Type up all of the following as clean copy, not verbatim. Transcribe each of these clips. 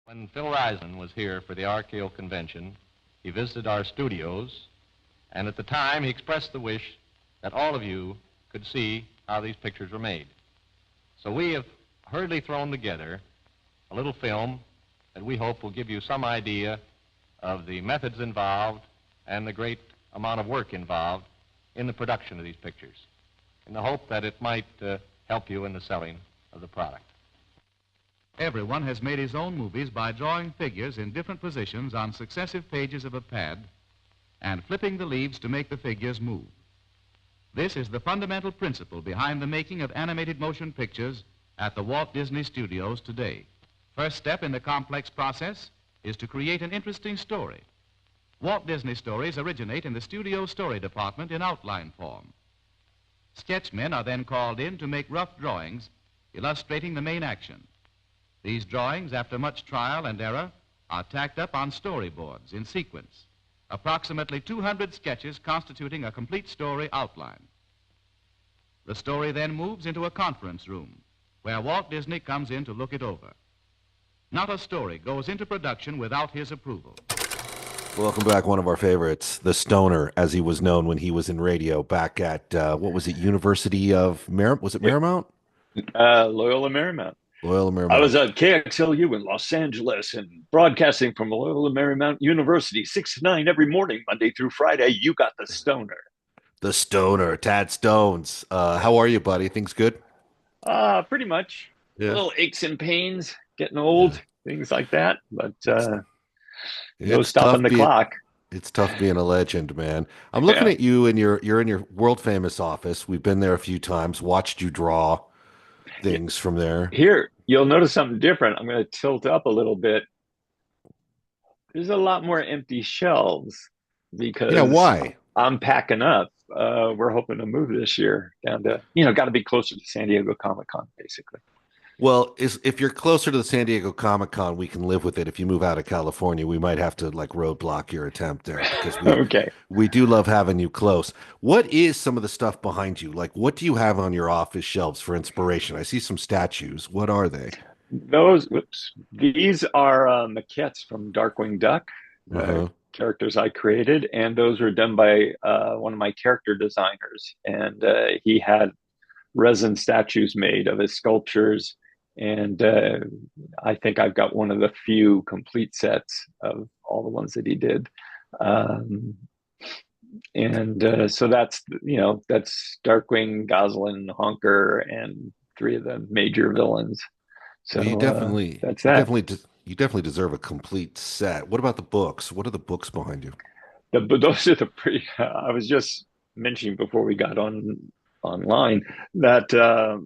When Phil Reisen was here for the RKO convention, he visited our studios, and at the time he expressed the wish that all of you could see how these pictures were made. So we have hurriedly thrown together a little film that we hope will give you some idea of the methods involved and the great amount of work involved in the production of these pictures, in the hope that it might help you in the selling of the product. Everyone has made his own movies by drawing figures in different positions on successive pages of a pad and flipping the leaves to make the figures move. This is the fundamental principle behind the making of animated motion pictures at the Walt Disney Studios today. First step in the complex process is to create an interesting story. Walt Disney stories originate in the studio story department in outline form. Sketchmen are then called in to make rough drawings illustrating the main action. These drawings, after much trial and error, are tacked up on storyboards in sequence, approximately 200 sketches constituting a complete story outline. The story then moves into a conference room where Walt Disney comes in to look it over. Not a story goes into production without his approval. Welcome back, one of our favorites, the Stoner, as he was known when he was in radio back at, what was it, University of Marymount? Loyola Marymount. Loyola Marymount. I was at KXLU in Los Angeles and broadcasting from Loyola Marymount University, 6 to 9 every morning, Monday through Friday. You got the Stoner. The Stoner, Tad Stones. How are you, buddy? Things good? Pretty much. Yeah. Little aches and pains, getting old, things like that. But no stopping the clock. It's tough being a legend, man. I'm looking at you, and you're in your world famous office. We've been there a few times, watched you draw things from there. Here, you'll notice something different. I'm going to tilt up a little bit. There's a lot more empty shelves because why? I'm packing up. We're hoping to move this year down to, got to be closer to San Diego Comic-Con, basically. Well, if you're closer to the San Diego Comic-Con, we can live with it. If you move out of California, we might have to roadblock your attempt there because we do love having you close. What is some of the stuff behind you? Like, what do you have on your office shelves for inspiration? I see some statues. What are they? These are maquettes from Darkwing Duck, characters I created, and those were done by one of my character designers, and he had resin statues made of his sculptures. And I think I've got one of the few complete sets of all the ones that he did. So that's Darkwing, Goslin, Honker, and 3 of the major villains. So you definitely, that's that. You definitely deserve a complete set. What about the books? What are the books behind you? Those are the pretty, I was just mentioning before we got online that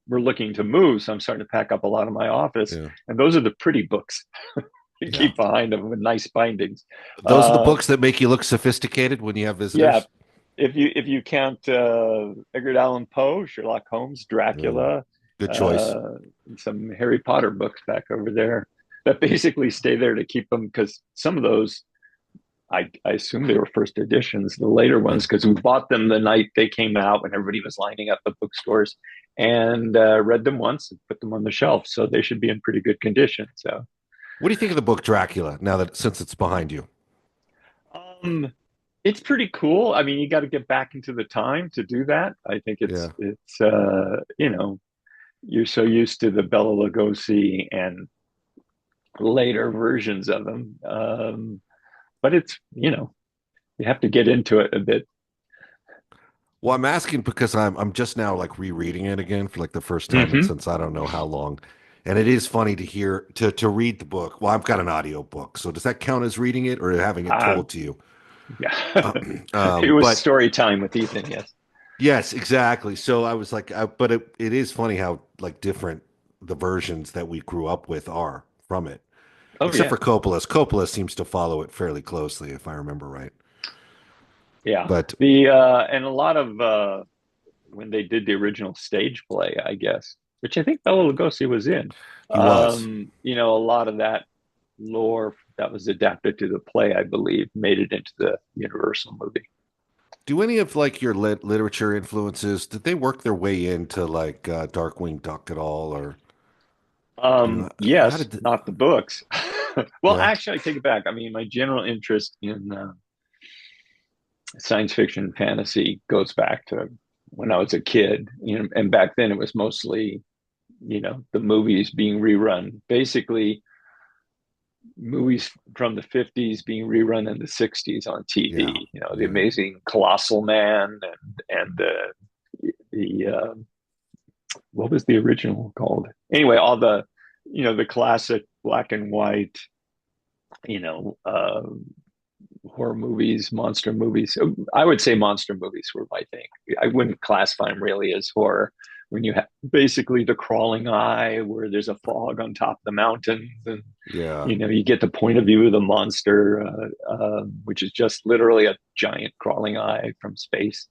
we're looking to move, so I'm starting to pack up a lot of my office, and those are the pretty books you keep behind them with nice bindings. Those are the books that make you look sophisticated when you have visitors. Yeah, if you count Edgar Allan Poe, Sherlock Holmes, Dracula, good choice. Some Harry Potter books back over there that basically stay there to keep them, because some of those I assume they were first editions, the later ones, because we bought them the night they came out when everybody was lining up at bookstores, and read them once and put them on the shelf. So they should be in pretty good condition. So, what do you think of the book Dracula since it's behind you? It's pretty cool. I mean, you got to get back into the time to do that. I think it's you're so used to the Bela Lugosi and later versions of them. But it's, you have to get into it a bit. Well, I'm asking because I'm just now rereading it again for the first time since I don't know how long. And it is funny to read the book. Well, I've got an audio book. So does that count as reading it or having it told to you? Yeah. It was story time with Ethan, yes. Yes, exactly. So I was but it is funny how different the versions that we grew up with are from it. Except for Coppola's. Coppola seems to follow it fairly closely, if I remember right. Yeah, but and a lot of when they did the original stage play, I guess, which I think Bela Lugosi was in. He was. A lot of that lore that was adapted to the play, I believe, made it into the Universal movie. Do any of your literature influences, did they work their way into Darkwing Duck at all, or? Yes, not the books. Well, Yeah. actually, I take it back. I mean, my general interest in science fiction and fantasy goes back to when I was a kid. And back then it was mostly, the movies being rerun. Basically, movies from the 50s being rerun in the 60s on TV. The Amazing Colossal Man and the what was the original called? Anyway, all the classic black and white, horror movies, monster movies. I would say monster movies were my thing. I wouldn't classify them really as horror. When you have basically the crawling eye, where there's a fog on top of the mountains, and you get the point of view of the monster, which is just literally a giant crawling eye from space.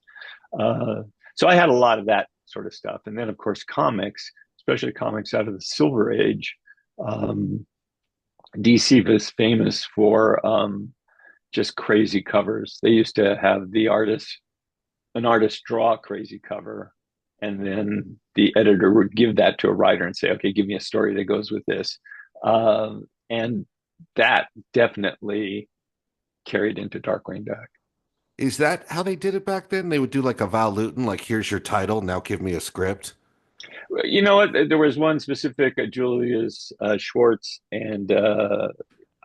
So I had a lot of that sort of stuff, and then of course comics, especially comics out of the Silver Age. DC was famous for just crazy covers. They used to have an artist draw a crazy cover, and then the editor would give that to a writer and say, okay, give me a story that goes with this. And that definitely carried into Darkwing Duck. Is that how they did it back then? They would do like a Val Lewton, like, here's your title, now give me a script. You know what? There was one specific, Julius Schwartz, and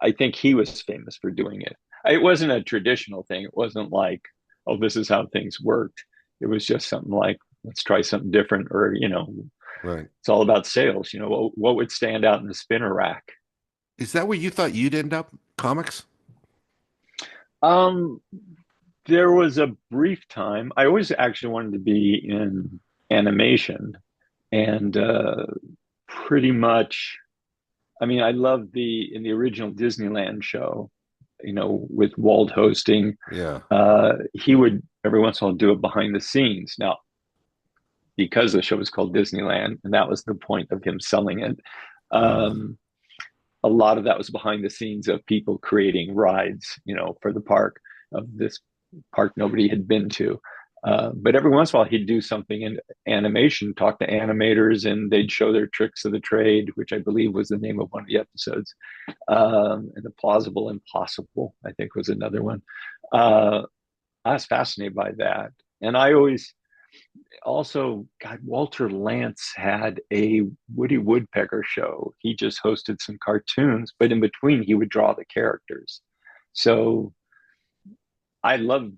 I think he was famous for doing it. It wasn't a traditional thing. It wasn't like, oh, this is how things worked. It was just something like, let's try something different, or, right. It's all about sales. What would stand out in the spinner rack? Is that where you thought you'd end up, comics? There was a brief time. I always actually wanted to be in animation, and pretty much, I mean, I loved in the original Disneyland show, with Walt hosting. Yeah. He would every once in a while do it behind the scenes. Now, because the show was called Disneyland, and that was the point of him selling it, a lot of that was behind the scenes of people creating rides, for the park, of this park nobody had been to. But every once in a while, he'd do something in animation, talk to animators, and they'd show their tricks of the trade, which I believe was the name of one of the episodes. And the Plausible Impossible, I think, was another one. I was fascinated by that. And I always also, God, Walter Lantz had a Woody Woodpecker show. He just hosted some cartoons, but in between, he would draw the characters. So I loved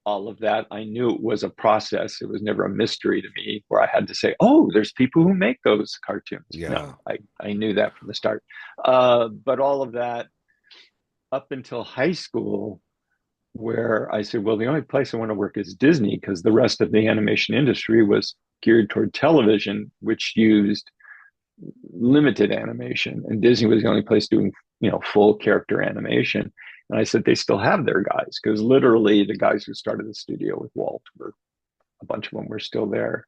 all of that. I knew it was a process. It was never a mystery to me where I had to say, oh, there's people who make those cartoons. Yeah. No, I knew that from the start. But all of that up until high school, where I said, well, the only place I want to work is Disney, because the rest of the animation industry was geared toward television, which used limited animation. And Disney was the only place doing, full character animation. And I said, they still have their guys, because literally the guys who started the studio with Walt a bunch of them were still there,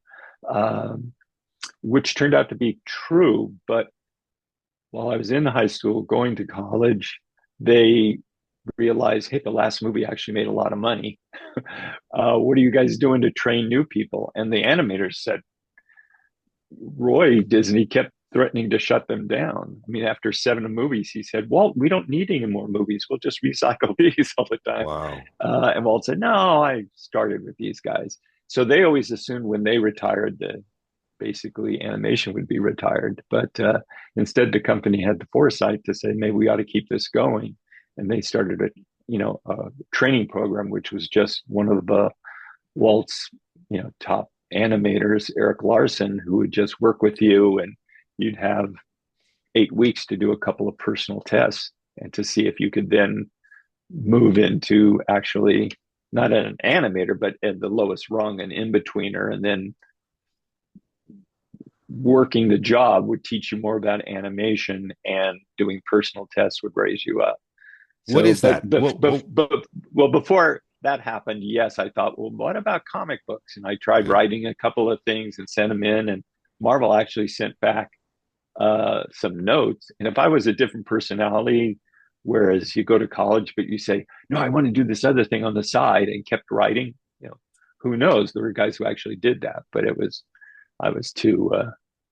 which turned out to be true. But while I was in high school, going to college, they realized, hey, the last movie actually made a lot of money. What are you guys doing to train new people? And the animators said, Roy Disney kept threatening to shut them down. I mean, after 7 movies, he said, Walt, we don't need any more movies. We'll just recycle these all the time. Wow. And Walt said, no, I started with these guys. So they always assumed when they retired that basically animation would be retired. But instead, the company had the foresight to say, maybe we ought to keep this going. And they started a training program, which was just one of the Walt's, top animators, Eric Larson, who would just work with you, and you'd have 8 weeks to do a couple of personal tests and to see if you could then move into actually not an animator, but at the lowest rung, an in-betweener, and then working the job would teach you more about animation, and doing personal tests would raise you up. So, what is that? Well, before that happened, yes, I thought, well, what about comic books? And I tried writing a couple of things and sent them in, and Marvel actually sent back some notes. And if I was a different personality, whereas you go to college, but you say, no, I want to do this other thing on the side, and kept writing, who knows? There were guys who actually did that, but I was too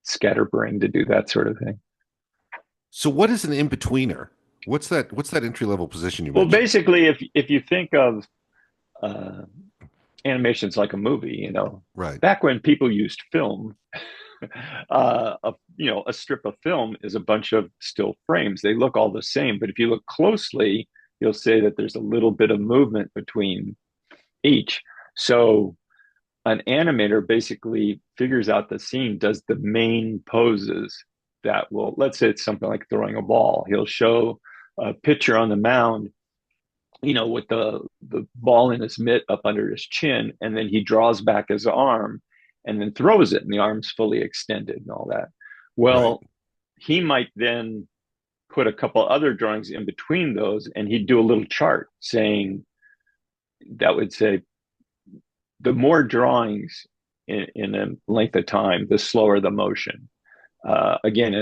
scatterbrain to do that sort of thing. So what is an in-betweener? What's that entry-level position you mentioned? Well, basically, if you think of animation's like a movie, right. Back when people used film, a strip of film is a bunch of still frames. They look all the same, but if you look closely, you'll say that there's a little bit of movement between each. So an animator basically figures out the scene, does the main poses that will, let's say it's something like throwing a ball. He'll show a pitcher on the mound, with the ball in his mitt up under his chin, and then he draws back his arm and then throws it, and the arm's fully extended and all that. Well, right. He might then put a couple other drawings in between those, and he'd do a little chart saying, that would say, the more drawings in a length of time, the slower the motion. Again,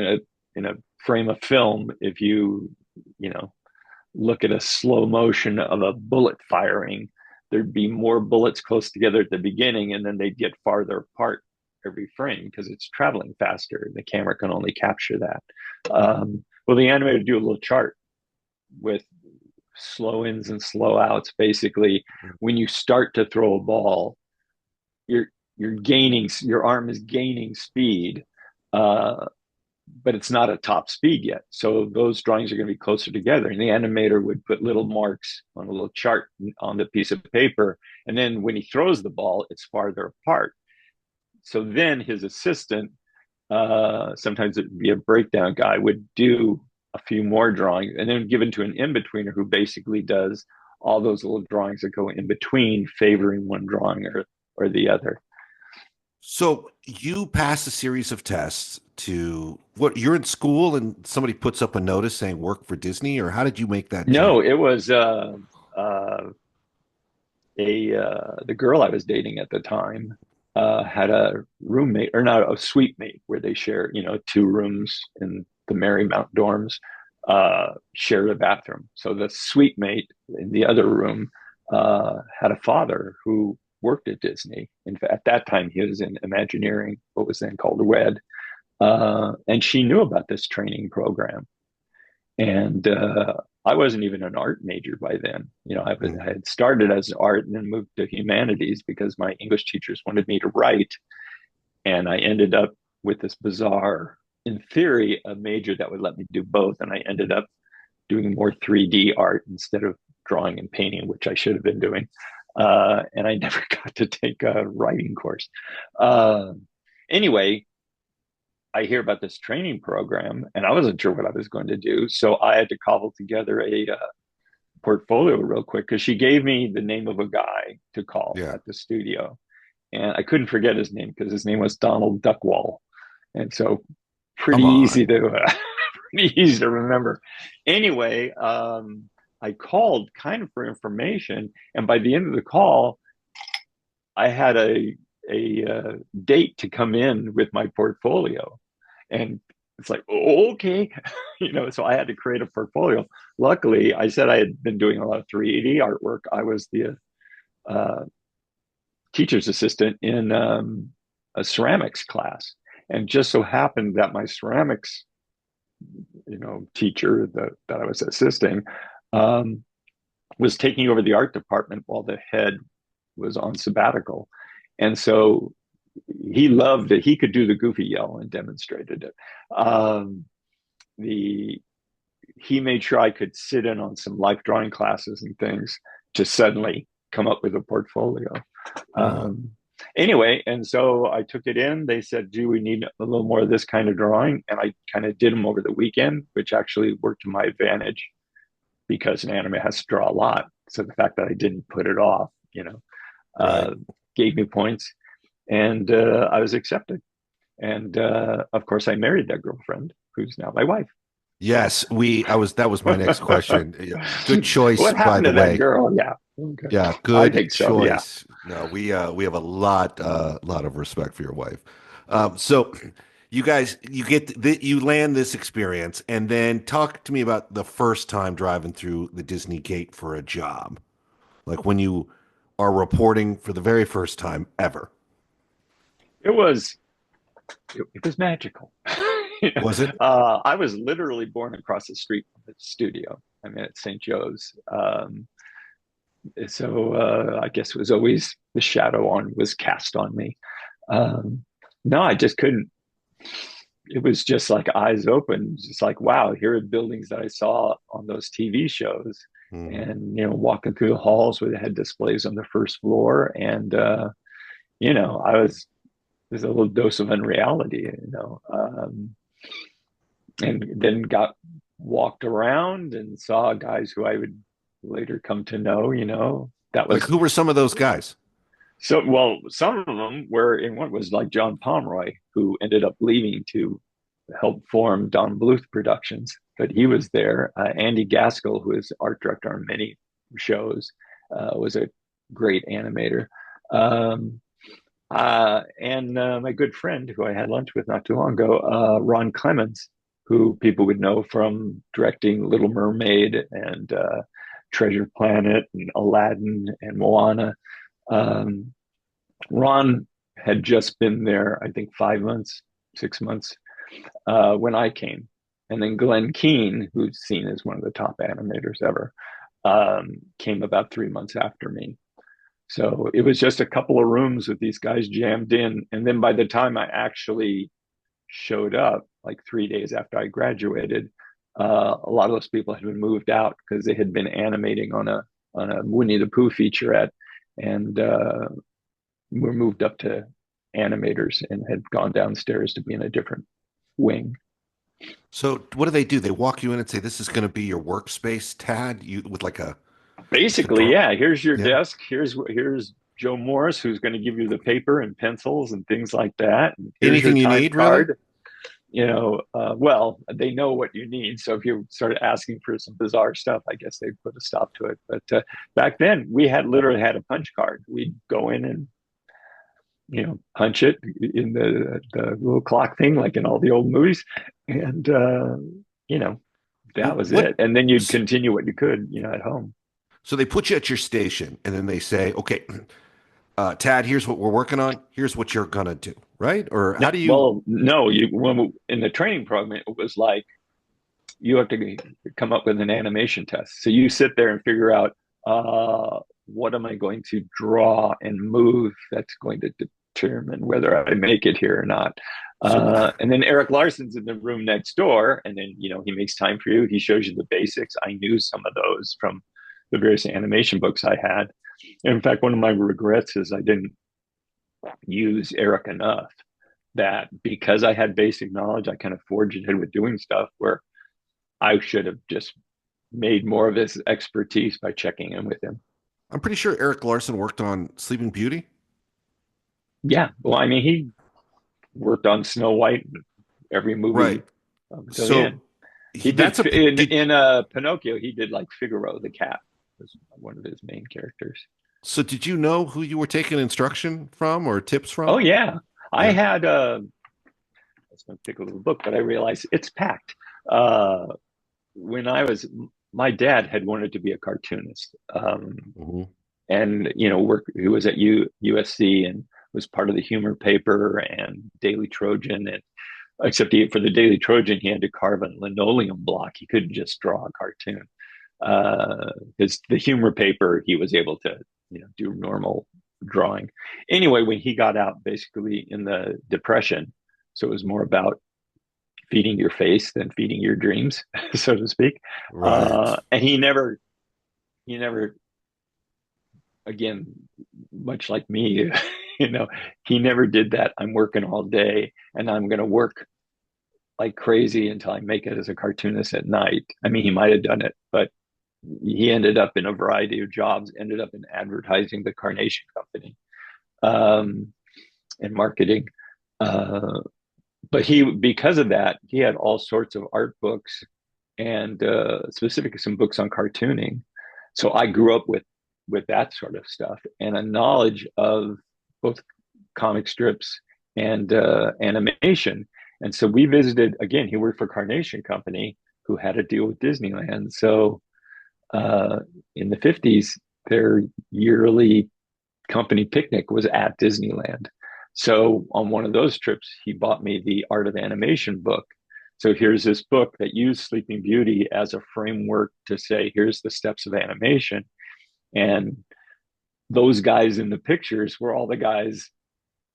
in a frame of film, if you look at a slow motion of a bullet firing, there'd be more bullets close together at the beginning, and then they'd get farther apart every frame because it's traveling faster. The camera can only capture that. Well, the animator would do a little chart with slow ins and slow outs. Basically, when you start to throw a ball, your arm is gaining speed, but it's not at top speed yet. So those drawings are going to be closer together. And the animator would put little marks on a little chart on the piece of paper. And then when he throws the ball, it's farther apart. So then his assistant, sometimes it'd be a breakdown guy, would do a few more drawings and then give it to an in-betweener who basically does all those little drawings that go in between, favoring one drawing or the other. So you pass a series of tests to what, you're in school and somebody puts up a notice saying work for Disney, or how did you make that? No, it was the girl I was dating at the time had a roommate, or not, a suite mate, where they share, 2 rooms in the Marymount dorms, shared a bathroom. So the suite mate in the other room had a father who worked at Disney. In fact, at that time, he was in Imagineering, what was then called WED. And she knew about this training program. And I wasn't even an art major by then. I had started as art and then moved to humanities because my English teachers wanted me to write. And I ended up with this bizarre, in theory, a major that would let me do both. And I ended up doing more 3D art instead of drawing and painting, which I should have been doing. And I never got to take a writing course. Anyway, I hear about this training program, and I wasn't sure what I was going to do. So I had to cobble together a portfolio real quick, because she gave me the name of a guy to call at the studio. And I couldn't forget his name because his name was Donald Duckwall. And so pretty easy to remember. Anyway, I called kind of for information, and by the end of the call, I had a date to come in with my portfolio, and it's like, okay, so I had to create a portfolio. Luckily, I said I had been doing a lot of 3D artwork. I was the teacher's assistant in a ceramics class, and just so happened that my ceramics, teacher that I was assisting, was taking over the art department while the head was on sabbatical. And so he loved it. He could do the goofy yell and demonstrated it. He made sure I could sit in on some life drawing classes and things to suddenly come up with a portfolio. Anyway, and so I took it in. They said, do we need a little more of this kind of drawing? And I kind of did them over the weekend, which actually worked to my advantage because an anime has to draw a lot. So the fact that I didn't put it off, gave me points, and I was accepted. And of course, I married that girlfriend, who's now my wife. Yes, that was my next question. Good choice, what happened by the to way. That girl? Yeah. Okay. Yeah, good I think choice. So, yeah. No, we have a lot of respect for your wife. So you guys, you land this experience, and then talk to me about the first time driving through the Disney gate for a job, like when you are reporting for the very first time ever. It was It was magical. Was it? I was literally born across the street from the studio. I mean, at St. Joe's. So I guess it was always the shadow was cast on me. No, I just couldn't. It was just like eyes open, just like, wow, here are buildings that I saw on those TV shows. And, walking through the halls where they had displays on the first floor. And, there's a little dose of unreality, and then walked around and saw guys who I would later come to know, that was like, who were some of those guys? So, well, some of them were in what was like John Pomeroy, who ended up leaving to help form Don Bluth Productions, but he was there. Andy Gaskell, who is art director on many shows, was a great animator. And my good friend, who I had lunch with not too long ago, Ron Clements, who people would know from directing Little Mermaid and Treasure Planet and Aladdin and Moana. Ron had just been there, I think 5 months, 6 months, when I came. And then Glenn Keane, who's seen as one of the top animators ever, came about 3 months after me. So it was just a couple of rooms with these guys jammed in. And then by the time I actually showed up, like 3 days after I graduated, a lot of those people had been moved out because they had been animating on a Winnie the Pooh featurette, and were moved up to animators and had gone downstairs to be in a different wing. So what do? They walk you in and say, "This is going to be your workspace, Tad." You with like a basically, yeah. Here's your desk. Here's Joe Morris, who's going to give you the paper and pencils and things like that. Anything you need, card. Really? Well, they know what you need. So if you started asking for some bizarre stuff, I guess they'd put a stop to it. But back then, we literally had a punch card. We'd go in and punch it in the little clock thing, like in all the old movies, and that was it. And then you'd continue what you could, at home. So they put you at your station, and then they say, "Okay, Tad, here's what we're working on. Here's what you're gonna do," right? Or how do you? Well, no. In the training program, it was like you have to come up with an animation test. So you sit there and figure out what am I going to draw and move that's going to determine whether I make it here or not. And then Eric Larson's in the room next door, and then he makes time for you. He shows you the basics. I knew some of those from the various animation books I had. In fact, one of my regrets is I didn't use Eric enough. That because I had basic knowledge, I kind of forged ahead with doing stuff where I should have just made more of his expertise by checking in with him. I'm pretty sure Eric Larson worked on Sleeping Beauty. Yeah, well, I mean, he worked on Snow White, every movie. Right. So he did in Pinocchio. He did like Figaro the cat was one of his main characters. So did you know who you were taking instruction from or tips from? Oh yeah, I had. I was going to pick a little book, but I realized it's packed. My dad had wanted to be a cartoonist, and he was at USC and was part of the humor paper and Daily Trojan, and except for the Daily Trojan, he had to carve a linoleum block. He couldn't just draw a cartoon. Because the humor paper, he was able to do normal drawing. Anyway, when he got out, basically in the Depression, so it was more about feeding your face than feeding your dreams, so to speak. Right. And he never, again, much like me, he never did that. I'm working all day and I'm going to work like crazy until I make it as a cartoonist at night. I mean, he might have done it, but he ended up in a variety of jobs, ended up in advertising, the Carnation Company, and marketing. But because of that, he had all sorts of art books and specifically some books on cartooning. So I grew up with that sort of stuff and a knowledge of both comic strips and animation. And so we visited, again, he worked for Carnation Company, who had a deal with Disneyland. So in the 50s, their yearly company picnic was at Disneyland. So on one of those trips, he bought me the Art of Animation book. So here's this book that used Sleeping Beauty as a framework to say, here's the steps of animation. And those guys in the pictures were all the guys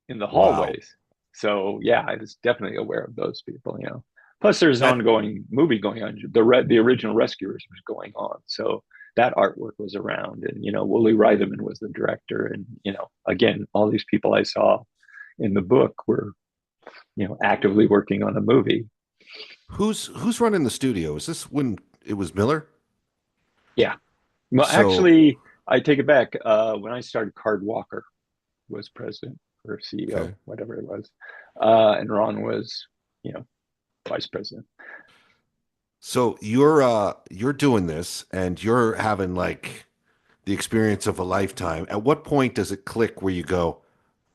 in the hallways. Wow. So yeah, I was definitely aware of those people, you know. Plus there's an ongoing movie going on. The original Rescuers was going on. So that artwork was around, and, you know, Wooly Reitherman was the director. And, you know, again, all these people I saw in the book were, you know, actively working on a movie. Who's running the studio? Is this when it was Miller? Yeah. Well, actually, I take it back. When I started, Card Walker was president or CEO, whatever it was. And Ron was, you know, vice president. So you're doing this and you're having like the experience of a lifetime. At what point does it click where you go,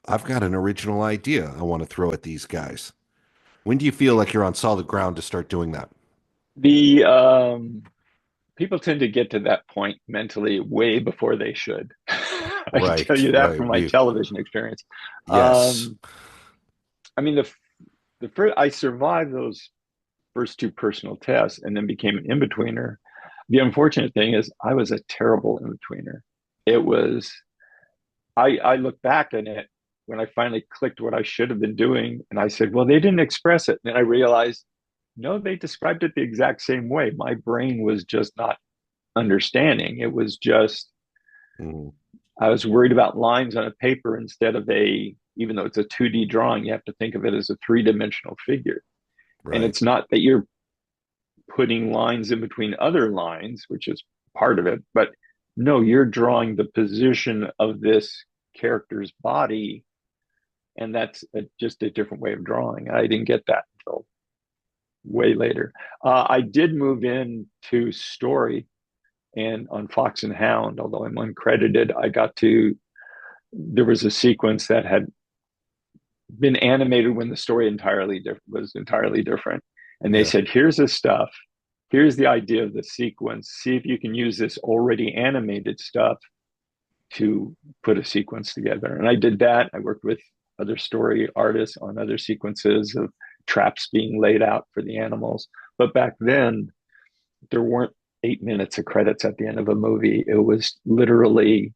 I've got an original idea I want to throw at these guys? When do you feel like you're on solid ground to start doing that? The people tend to get to that point mentally way before they should. I can tell you that from my television experience. Yes. I mean, the first, I survived those first two personal tests and then became an in-betweener. The unfortunate thing is I was a terrible in-betweener. It was, I look back on it when I finally clicked what I should have been doing. And I said, well, they didn't express it. And then I realized, no, they described it the exact same way. My brain was just not understanding. It was just, I was worried about lines on a paper instead of even though it's a 2D drawing, you have to think of it as a 3-dimensional figure. Right. And it's not that you're putting lines in between other lines, which is part of it, but no, you're drawing the position of this character's body. And that's just a different way of drawing. I didn't get that until way later. I did move into story, and on Fox and Hound, although I'm uncredited, there was a sequence that had been animated when the story was entirely different. And they said, here's the stuff. Here's the idea of the sequence. See if you can use this already animated stuff to put a sequence together. And I did that. I worked with other story artists on other sequences of traps being laid out for the animals. But back then, there weren't 8 minutes of credits at the end of a movie. It was literally,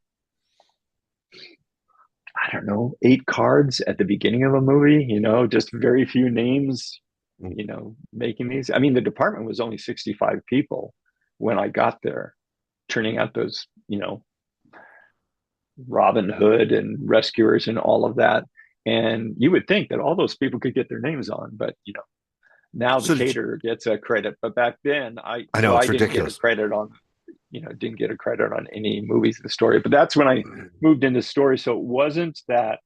I don't know, 8 cards at the beginning of a movie, you know, just very few names, you know, making these. I mean, the department was only 65 people when I got there, turning out those, you know, Robin Hood and Rescuers and all of that. And you would think that all those people could get their names on, but, you know, now the caterer gets a credit. But back then, I know it's ridiculous. Didn't get a credit on any movies in the story. But that's when I moved into story. So it wasn't that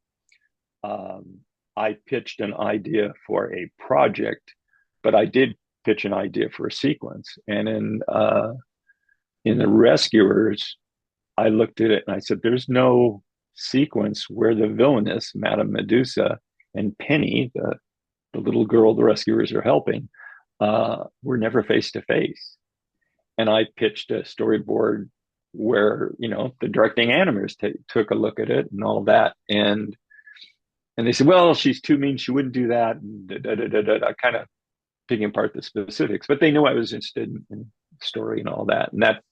I pitched an idea for a project, but I did pitch an idea for a sequence. And in the Rescuers, I looked at it and I said, there's no sequence where the villainess, Madame Medusa, and Penny, the little girl the Rescuers are helping, were never face to face. And I pitched a storyboard where, you know, the directing animators took a look at it and all that. And they said, well, she's too mean. She wouldn't do that. And I kind of picking apart the specifics, but they knew I was interested in story and all that. And that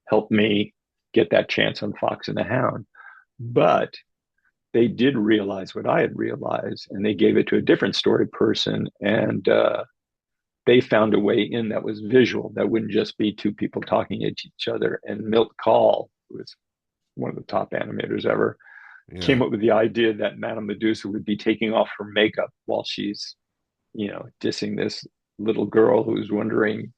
helped me get that chance on Fox and the Hound. But they did realize what I had realized, and they gave it to a different story person. And they found a way in that was visual, that wouldn't just be two people talking at each other. And Milt Kahl, who was one of the top animators ever, came up with the idea that Madame Medusa would be taking off her makeup while she's, you know, dissing this little girl who's wondering,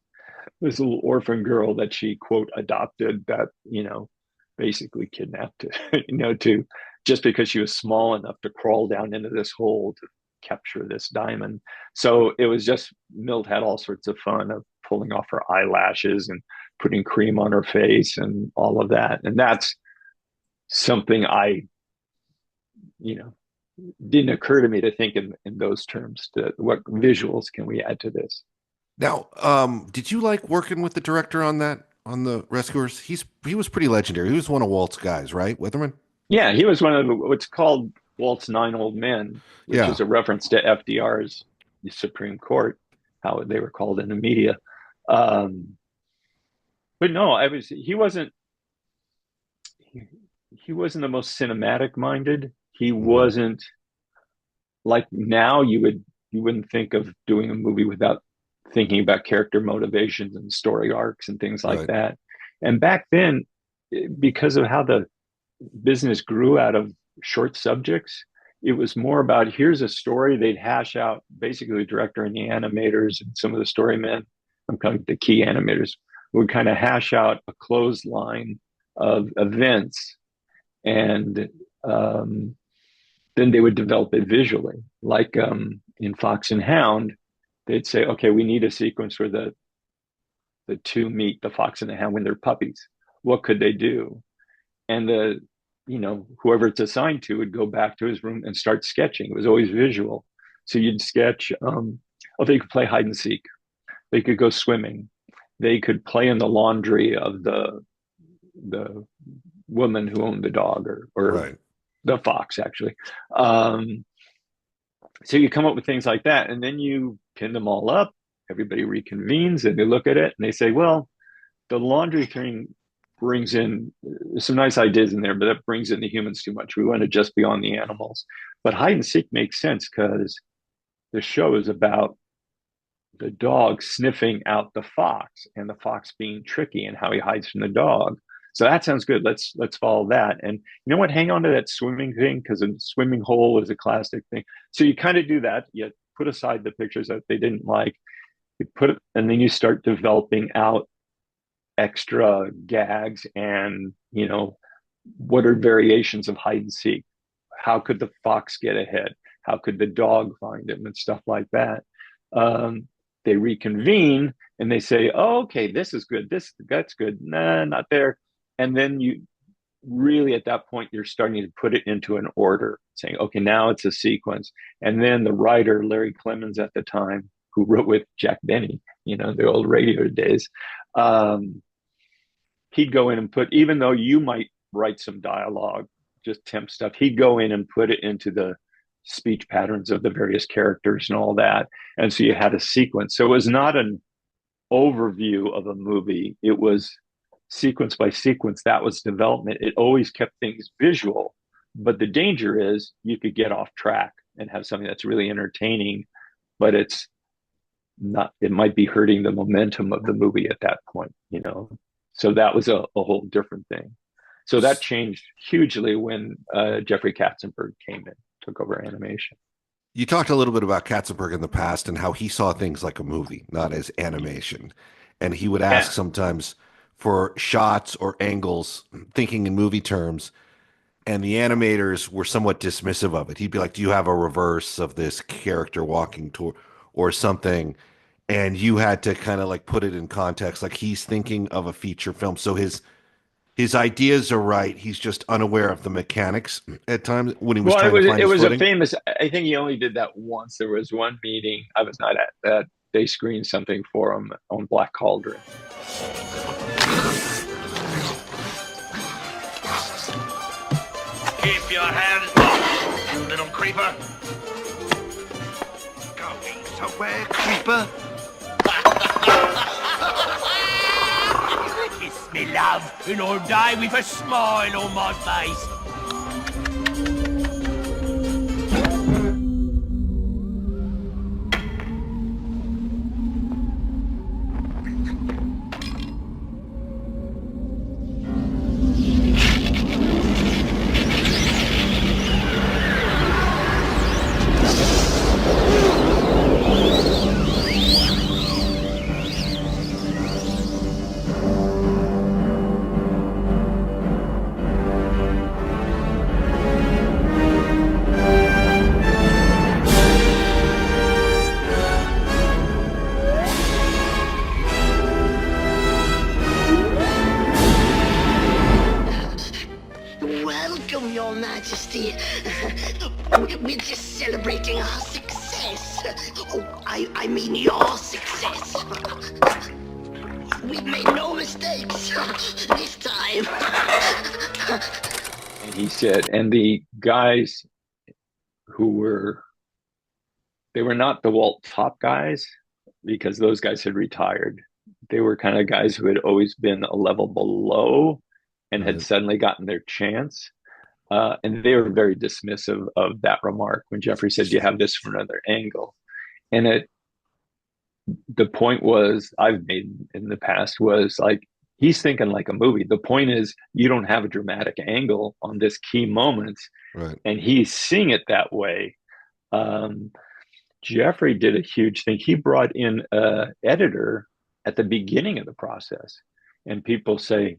this little orphan girl that she, quote, adopted, that, you know, basically kidnapped, you know, to just because she was small enough to crawl down into this hole to capture this diamond. So it was just, Milt had all sorts of fun of pulling off her eyelashes and putting cream on her face and all of that. And that's something I, you know, didn't occur to me to think in those terms, to what visuals can we add to this. Now, did you like working with the director on that, on the Rescuers? He was pretty legendary. He was one of Walt's guys, right? Witherman? Yeah, he was one of what's called Walt's Nine Old Men, which is a reference to FDR's Supreme Court, how they were called in the media. But no, he wasn't the most cinematic minded. He wasn't like now you wouldn't think of doing a movie without thinking about character motivations and story arcs and things like that. And back then, because of how the business grew out of short subjects, it was more about, here's a story. They'd hash out, basically the director and the animators and some of the story men, I'm kind of the key animators, would kind of hash out a clothesline of events. And then they would develop it visually. Like in Fox and Hound, they'd say, okay, we need a sequence where the two meet, the fox and the hound, when they're puppies. What could they do? And whoever it's assigned to would go back to his room and start sketching. It was always visual. So you'd sketch, they could play hide and seek. They could go swimming. They could play in the laundry of the woman who owned the dog or the fox, actually. So you come up with things like that, and then you pin them all up. Everybody reconvenes and they look at it and they say, well, the laundry thing brings in some nice ideas in there, but that brings in the humans too much. We want to just be on the animals. But hide and seek makes sense because the show is about the dog sniffing out the fox and the fox being tricky and how he hides from the dog. So that sounds good. Let's follow that. And you know what? Hang on to that swimming thing, because a swimming hole is a classic thing. So you kind of do that. You put aside the pictures that they didn't like. You put it, and then you start developing out extra gags and, what are variations of hide and seek? How could the fox get ahead? How could the dog find him and stuff like that? They reconvene and they say, oh, okay, this is good. That's good. Nah, not there. And then you really, at that point, you're starting to put it into an order, saying, okay, now it's a sequence. And then the writer, Larry Clemens at the time, who wrote with Jack Benny, the old radio days, he'd go in and put, even though you might write some dialogue, just temp stuff, he'd go in and put it into the speech patterns of the various characters and all that. And so you had a sequence. So it was not an overview of a movie. It was sequence by sequence. That was development. It always kept things visual. But the danger is you could get off track and have something that's really entertaining, but it might be hurting the momentum of the movie at that point, So that was a whole different thing. So that changed hugely when Jeffrey Katzenberg came in, took over animation. You talked a little bit about Katzenberg in the past and how he saw things like a movie, not as animation. And he would ask sometimes for shots or angles, thinking in movie terms, and the animators were somewhat dismissive of it. He'd be like, do you have a reverse of this character walking toward or something? And you had to kind of like put it in context, like he's thinking of a feature film. So his ideas are right. He's just unaware of the mechanics at times when he was trying to find his footing. I think he only did that once. There was one meeting, I was not at, that they screened something for him on Black Cauldron. Keep your hands off, you little creeper. Going somewhere, creeper. Kiss me, love, and I'll die with a smile on my face. We're just celebrating our success. Oh, I mean your success. We've made no mistakes this time. And he said, and the guys they were not the Walt top guys, because those guys had retired. They were kind of guys who had always been a level below and had suddenly gotten their chance. And they were very dismissive of that remark when Jeffrey said, you have this from another angle. And the point was, I've made in the past, was like, he's thinking like a movie. The point is, you don't have a dramatic angle on this key moment. Right. And he's seeing it that way. Jeffrey did a huge thing. He brought in an editor at the beginning of the process. And people say,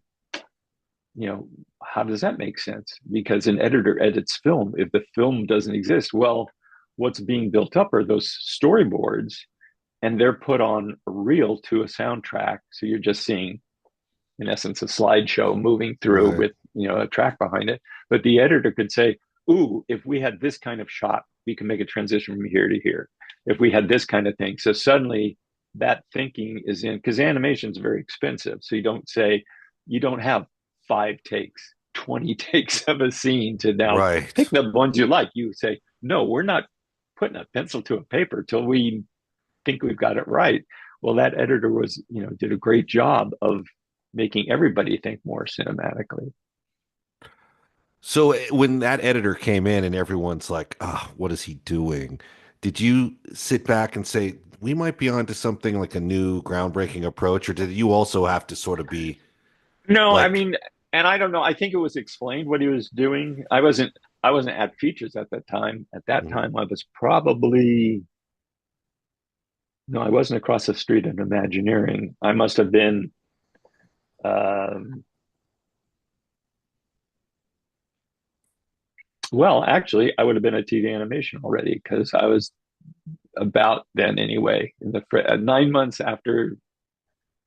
how does that make sense? Because an editor edits film. If the film doesn't exist, well, what's being built up are those storyboards, and they're put on a reel to a soundtrack. So you're just seeing, in essence, a slideshow moving through with, a track behind it. But the editor could say, ooh, if we had this kind of shot, we can make a transition from here to here. If we had this kind of thing. So suddenly that thinking is in, because animation is very expensive. So you don't have 5 takes, 20 takes of a scene to now pick the ones you like. You say, no, we're not putting a pencil to a paper till we think we've got it right. Well, that editor did a great job of making everybody think more cinematically. So when that editor came in and everyone's like, what is he doing? Did you sit back and say, we might be onto something like a new groundbreaking approach? Or did you also have to sort of be... No, I mean, and I don't know. I think it was explained what he was doing. I wasn't at Features at that time. At that time, I was probably... No, I wasn't across the street at Imagineering. I must have been... Well, actually, I would have been at TV Animation already, because I was about then anyway. In the 9 months after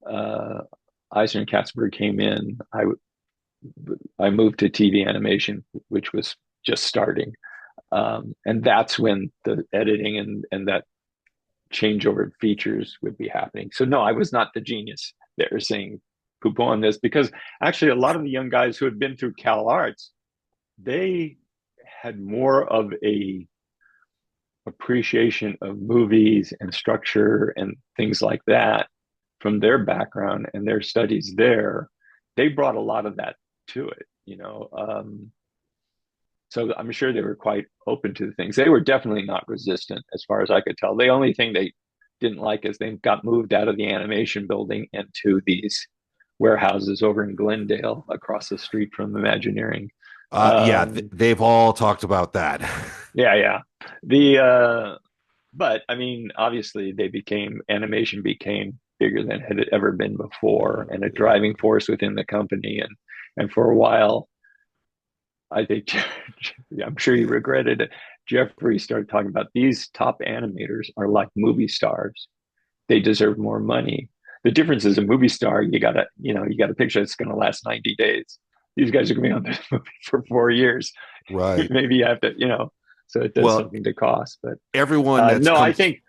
Eisner and Katzberg came in, I moved to TV Animation, which was just starting, and that's when the editing and that changeover in features would be happening. So no, I was not the genius there saying poo-poo on this, because actually a lot of the young guys who had been through Cal Arts, they had more of a appreciation of movies and structure and things like that from their background and their studies there. They brought a lot of that to it, so I'm sure they were quite open to the things. They were definitely not resistant, as far as I could tell. The only thing they didn't like is they got moved out of the animation building into these warehouses over in Glendale across the street from Imagineering. They've all talked about that. Yeah. But I mean, obviously animation became bigger than it had ever been before, and a driving force within the company. And for a while, I think, I'm sure you regretted it, Jeffrey started talking about these top animators are like movie stars. They deserve more money. The difference is, a movie star, you got a picture that's going to last 90 days. These guys are going to be on this movie for 4 years. Right. Maybe you have to, so it does something to cost. But everyone I think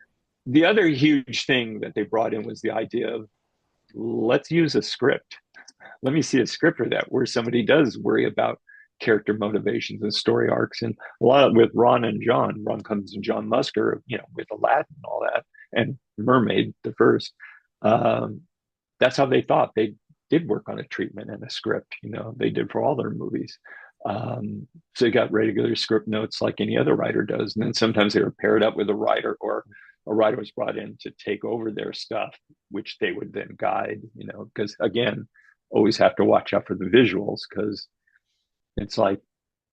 the other huge thing that they brought in was the idea of, let's use a script. Let me see a script for that, where somebody does worry about character motivations and story arcs. And a lot with Ron Cummins and John Musker, with Aladdin and all that, and Mermaid, the first. That's how they thought. They did work on a treatment and a script. They did for all their movies. So they got regular script notes like any other writer does. And then sometimes they were paired up with a writer, or a writer was brought in to take over their stuff, which they would then guide, because again, always have to watch out for the visuals, because it's like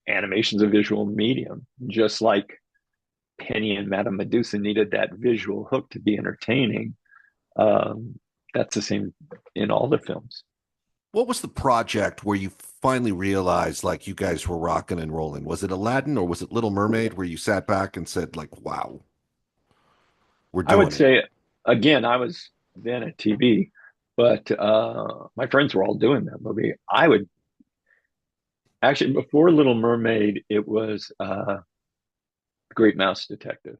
animation's a visual medium, just like Penny and Madame Medusa needed that visual hook to be entertaining. That's the same in all the films. What was the project where you finally realized like you guys were rocking and rolling? Was it Aladdin or was it Little Mermaid, where you sat back and said like, wow, we're doing it? I would say, again, I was then at TV, but my friends were all doing that movie. Actually, before Little Mermaid, it was Great Mouse Detective.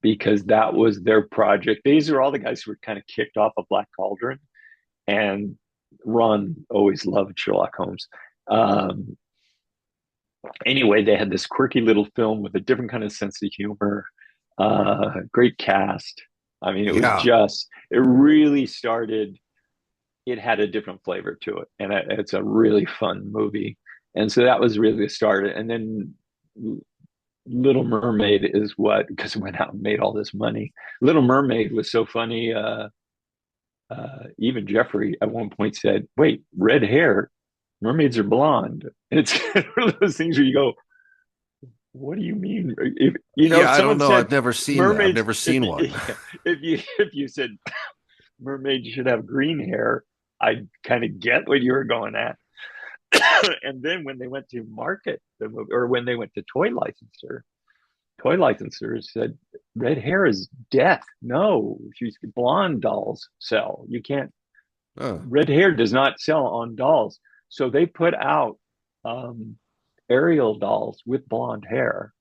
Because that was their project. These are all the guys who were kind of kicked off of Black Cauldron, and Ron always loved Sherlock Holmes. Anyway, they had this quirky little film with a different kind of sense of humor, great cast. I mean, it really started, it had a different flavor to it, and it's a really fun movie. And so that was really the start. And then Little Mermaid is what, because it went out and made all this money. Little Mermaid was so funny. Even Jeffrey at one point said, "Wait, red hair, mermaids are blonde." And it's one of those things where you go, "What do you mean?" If, I don't know. I've never seen that. I've never seen one. If you said mermaids should have green hair, I kind of get what you were going at. And then when they went to market the movie, or when they went to toy licensors said red hair is death. No, blonde dolls sell. You can't. Red hair does not sell on dolls. So they put out Ariel dolls with blonde hair.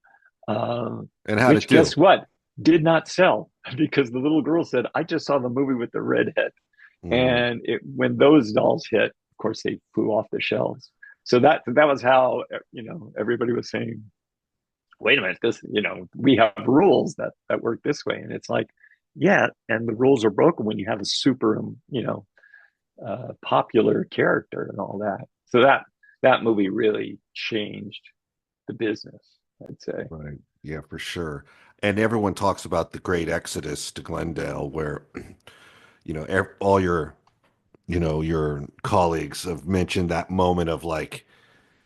And how which, guess what? Did not sell, because the little girl said, "I just saw the movie with the redhead." And when those dolls hit, of course, they flew off the shelves. So that was how, everybody was saying, "Wait a minute, this, we have rules that work this way." And it's like, yeah, and the rules are broken when you have a super, popular character and all that. So that movie really changed the business, I'd say. Right. Yeah, for sure. And everyone talks about the great exodus to Glendale, where, all your colleagues have mentioned that moment of like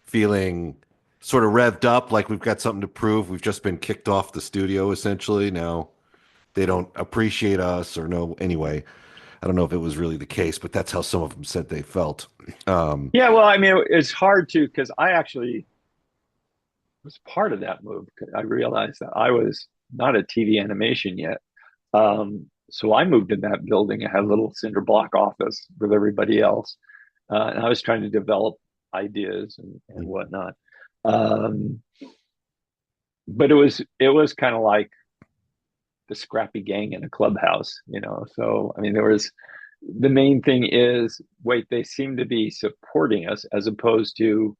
feeling sort of revved up, like we've got something to prove. We've just been kicked off the studio, essentially. Now they don't appreciate us or know. Anyway, I don't know if it was really the case, but that's how some of them said they felt. Yeah, well, I mean, it's hard to, because I actually was part of that move. I realized that I was not a TV animation yet. So I moved in that building. I had a little cinder block office with everybody else. And I was trying to develop ideas and whatnot. But it was kind of like the scrappy gang in a clubhouse, So, I mean, the main thing is, wait, they seem to be supporting us, as opposed to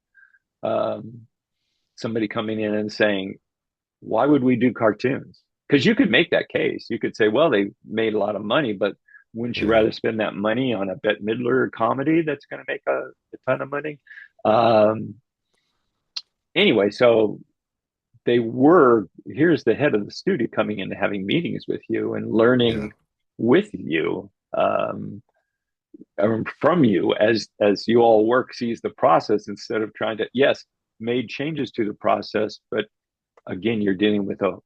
somebody coming in and saying, "Why would we do cartoons?" Because you could make that case. You could say, well, they made a lot of money, but wouldn't you rather spend that money on a Bette Midler comedy that's going to make a ton of money? Anyway, so here's the head of the studio coming in and having meetings with you and learning with you, from you as you all work, sees the process, instead of trying to, made changes to the process. But again, you're dealing with a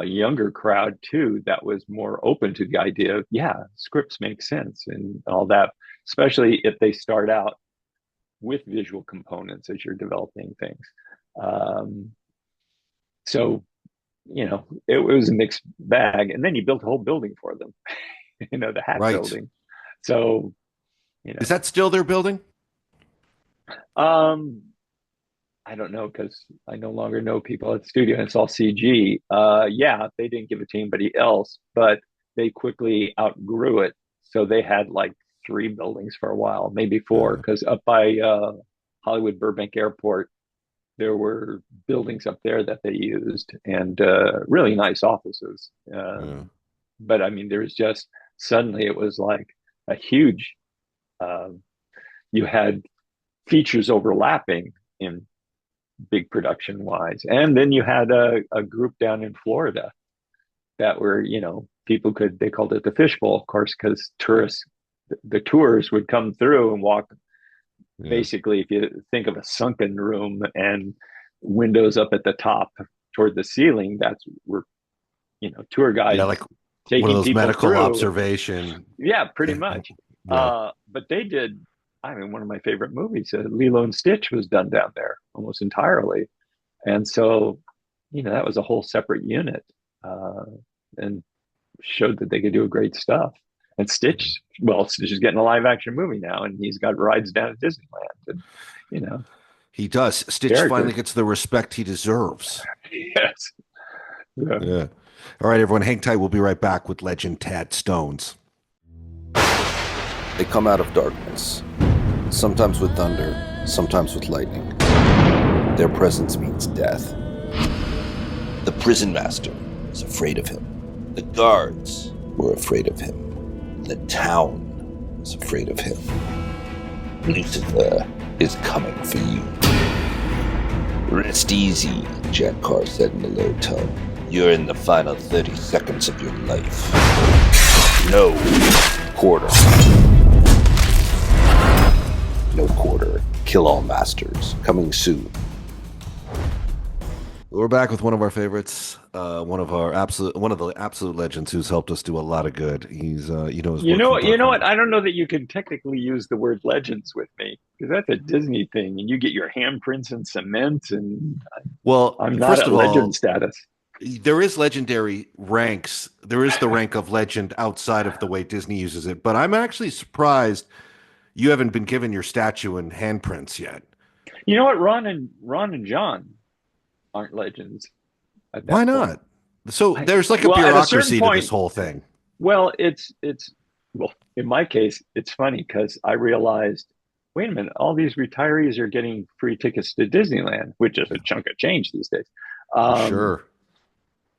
younger crowd too, that was more open to the idea of, scripts make sense and all that, especially if they start out with visual components as you're developing things. So, it was a mixed bag. And then you built a whole building for them, the hat building. So, is that still their building? I don't know, because I no longer know people at the studio, and it's all CG. They didn't give it to anybody else, but they quickly outgrew it. So they had like 3 buildings for a while, maybe 4, because up by Hollywood Burbank Airport, there were buildings up there that they used, and really nice offices. But I mean, there's just, suddenly it was like a huge, you had features overlapping in big production wise. And then you had a group down in Florida that were, people they called it the fishbowl, of course, because the tours would come through and walk basically, if you think of a sunken room and windows up at the top toward the ceiling, that's where, tour guides like taking one of those people medical through. observation. Yeah, pretty much. But they did, one of my favorite movies, Lilo and Stitch, was done down there almost entirely. And so, that was a whole separate unit, and showed that they could do great stuff. And Stitch is getting a live action movie now, and he's got rides down at Disneyland. And, he does. Stitch finally gets the respect he deserves. Yes. Yeah. All right, everyone, hang tight. We'll be right back with Legend Tad Stones. They come out of darkness, sometimes with thunder, sometimes with lightning. Their presence means death. The prison master was afraid of him. The guards were afraid of him. The town was afraid of him. Lucifer is coming for you. Rest easy, Jack Carr said in a low tone. You're in the final 30 seconds of your life. No quarter. No quarter. Kill all masters. Coming soon. We're back with one of our favorites, one of the absolute legends who's helped us do a lot of good. He's, you know what? I don't know that you can technically use the word legends with me, because that's a Disney thing, and you get your handprints and cement, and I'm not first at of legend all, status. There is legendary ranks. There is the rank of legend outside of the way Disney uses it, but I'm actually surprised you haven't been given your statue and handprints yet. You know what? Ron and John aren't legends. Why not? So there's like a bureaucracy to this whole thing. Well, it's in my case, it's funny because I realized, wait a minute, all these retirees are getting free tickets to Disneyland, which is a chunk of change these days. Sure.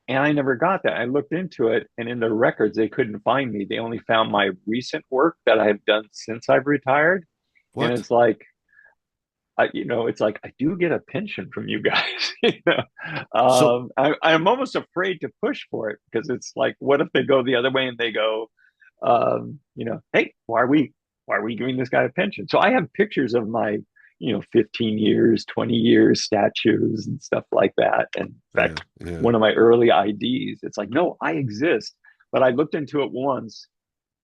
And I never got that. I looked into it, and in the records, they couldn't find me. They only found my recent work that I have done since I've retired. What? And it's like, it's like, I do get a pension from you guys. I'm almost afraid to push for it, because it's like, what if they go the other way and they go, hey, why are we giving this guy a pension? So I have pictures of my, 15 years, 20 years statues and stuff like that. And in fact, one of my early IDs, it's like, no, I exist. But I looked into it once.